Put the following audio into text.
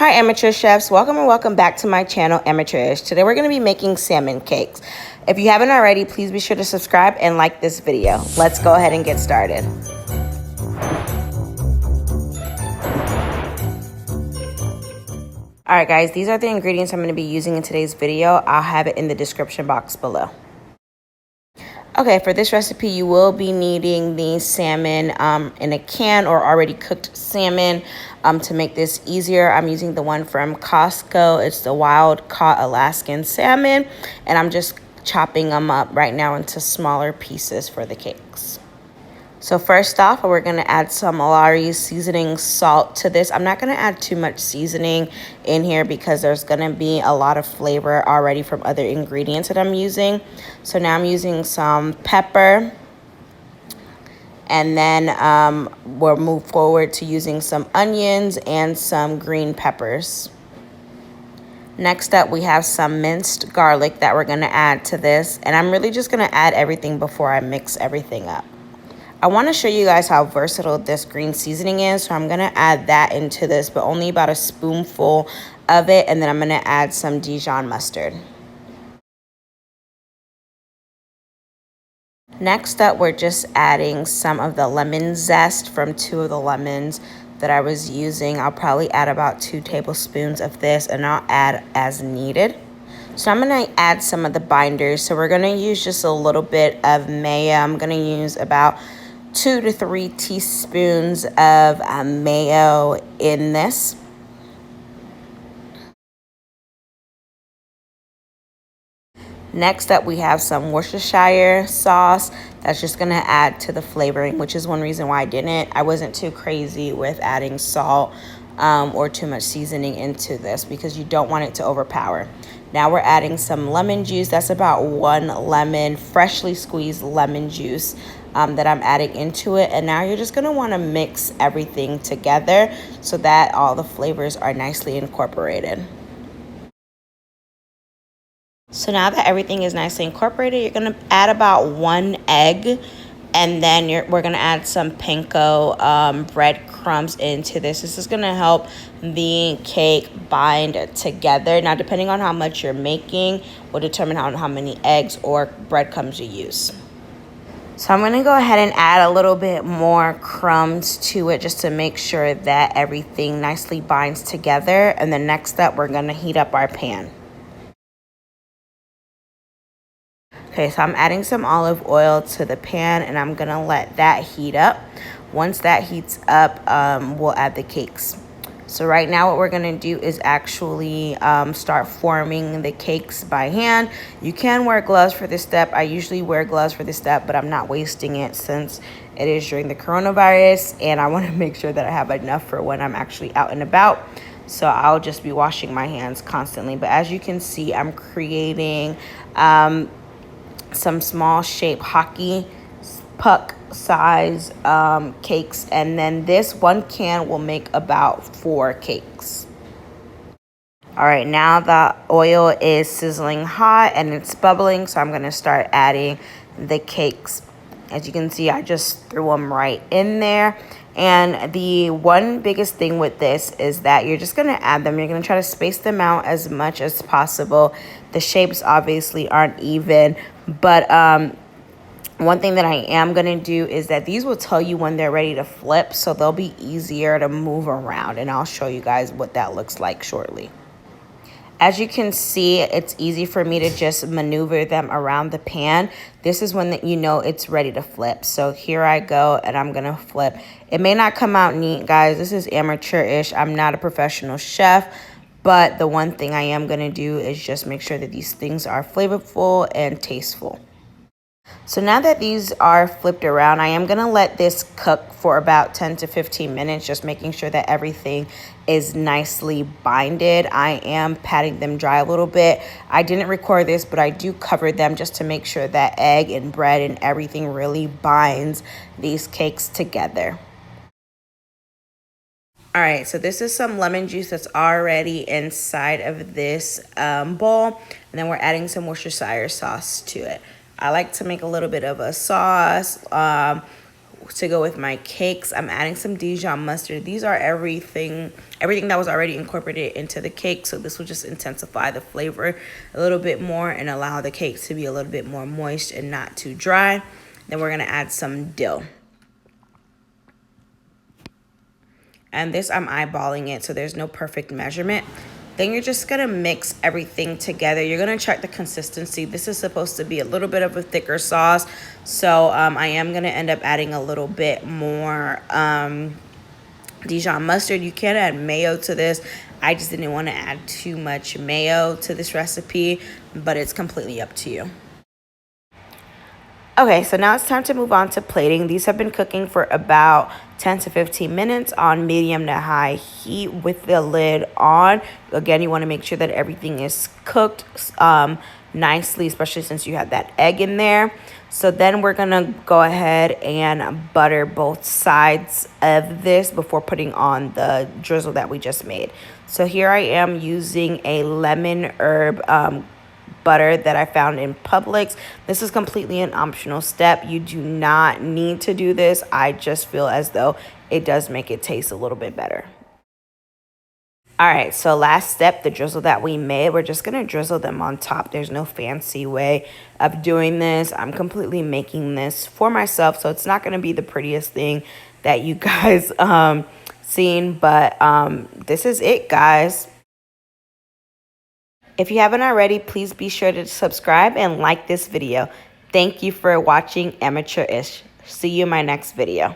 Hi amateur chefs, welcome and welcome back to my channel Amateurish. Today we're going to be making salmon cakes. If you haven't already, please be sure to subscribe and like this video. Let's go ahead and get started. Alright guys, these are the ingredients I'm going to be using in today's video. I'll have it in the description box below. Okay, for this recipe, you will be needing the salmon in a can or already cooked salmon. To make this easier, I'm using the one from Costco. It's the wild caught Alaskan salmon, and I'm just chopping them up right now into smaller pieces for the cakes. So first off, we're going to add some Amateurish seasoning salt to this. I'm not going to add too much seasoning in here because there's going to be a lot of flavor already from other ingredients that I'm using. So now I'm using some pepper. And then we'll move forward to using some onions and some green peppers. Next up, we have some minced garlic that we're going to add to this. And I'm really just going to add everything before I mix everything up. I want to show you guys how versatile this green seasoning is, so I'm going to add that into this, but only about a spoonful of it, and then I'm going to add some Dijon mustard. Next up, we're just adding some of the lemon zest from 2 of the lemons that I was using. I'll probably add about 2 tablespoons of this, and I'll add as needed. So I'm going to add some of the binders. So we're going to use just a little bit of mayo. I'm going to use about 2 to 3 teaspoons of mayo in this. Next up, we have some Worcestershire sauce that's just going to add to the flavoring, which is one reason why I wasn't too crazy with adding salt or too much seasoning into this, because you don't want it to overpower. Now we're adding some lemon juice. That's about 1 lemon, freshly squeezed lemon juice that I'm adding into it. And now you're just going to want to mix everything together so that all the flavors are nicely incorporated. So now that everything is nicely incorporated, you're going to add about 1 egg, and then we're going to add some panko breadcrumbs into this. This is going to help the cake bind together. Now, depending on how much you're making will determine how many eggs or breadcrumbs you use. So I'm going to go ahead and add a little bit more crumbs to it just to make sure that everything nicely binds together. And then next up, we're going to heat up our pan. Okay, so I'm adding some olive oil to the pan, and I'm going to let that heat up. Once that heats up, we'll add the cakes. So right now what we're going to do is actually start forming the cakes by hand. You can wear gloves for this step. I usually wear gloves for this step, but I'm not wasting it since it is during the coronavirus, and I want to make sure that I have enough for when I'm actually out and about. So I'll just be washing my hands constantly. But as you can see, I'm creating some small shape hockey puck size cakes, and then this 1 can will make about 4 cakes. All right, now the oil is sizzling hot and it's bubbling, so I'm going to start adding the cakes. As you can see, I just threw them right in there. And the one biggest thing with this is that you're just going to add them. You're going to try to space them out as much as possible. The shapes obviously aren't even, but one thing that I am going to do is that these will tell you when they're ready to flip, so they'll be easier to move around, and I'll show you guys what that looks like shortly. As you can see, it's easy for me to just maneuver them around the pan. This is when you know it's ready to flip. So here I go, and I'm going to flip. It may not come out neat, guys. This is amateurish. I'm not a professional chef, but the one thing I am going to do is just make sure that these things are flavorful and tasteful. So now that these are flipped around, I am going to let this cook for about 10 to 15 minutes, just making sure that everything is nicely binded. I am patting them dry a little bit. I didn't record this, but I do cover them just to make sure that egg and bread and everything really binds these cakes together. All right, so this is some lemon juice that's already inside of this bowl, and then we're adding some Worcestershire sauce to it. I like to make a little bit of a sauce to go with my cakes, I'm adding some Dijon mustard. These are everything that was already incorporated into the cake, so this will just intensify the flavor a little bit more and allow the cake to be a little bit more moist and not too dry. Then we're gonna add some dill. And this, I'm eyeballing it, so there's no perfect measurement. Then you're just gonna mix everything together. You're gonna check the consistency. This is supposed to be a little bit of a thicker sauce, so I am gonna end up adding a little bit more Dijon mustard. You can add mayo to this. I just didn't want to add too much mayo to this recipe, but it's completely up to you. Okay, so now it's time to move on to plating. These have been cooking for about 10 to 15 minutes on medium to high heat with the lid on. Again, you want to make sure that everything is cooked nicely, especially since you have that egg in there. So then we're going to go ahead and butter both sides of this before putting on the drizzle that we just made. So here I am using a lemon herb butter that I found in Publix. This is completely an optional step. You do not need to do this. I just feel as though it does make it taste a little bit better. All right, so last step, the drizzle that we made, we're just gonna drizzle them on top. There's no fancy way of doing this. I'm completely making this for myself, so it's not gonna be the prettiest thing that you guys seen, but this is it, guys. If you haven't already, please be sure to subscribe and like this video. Thank you for watching Amateurish. See you in my next video.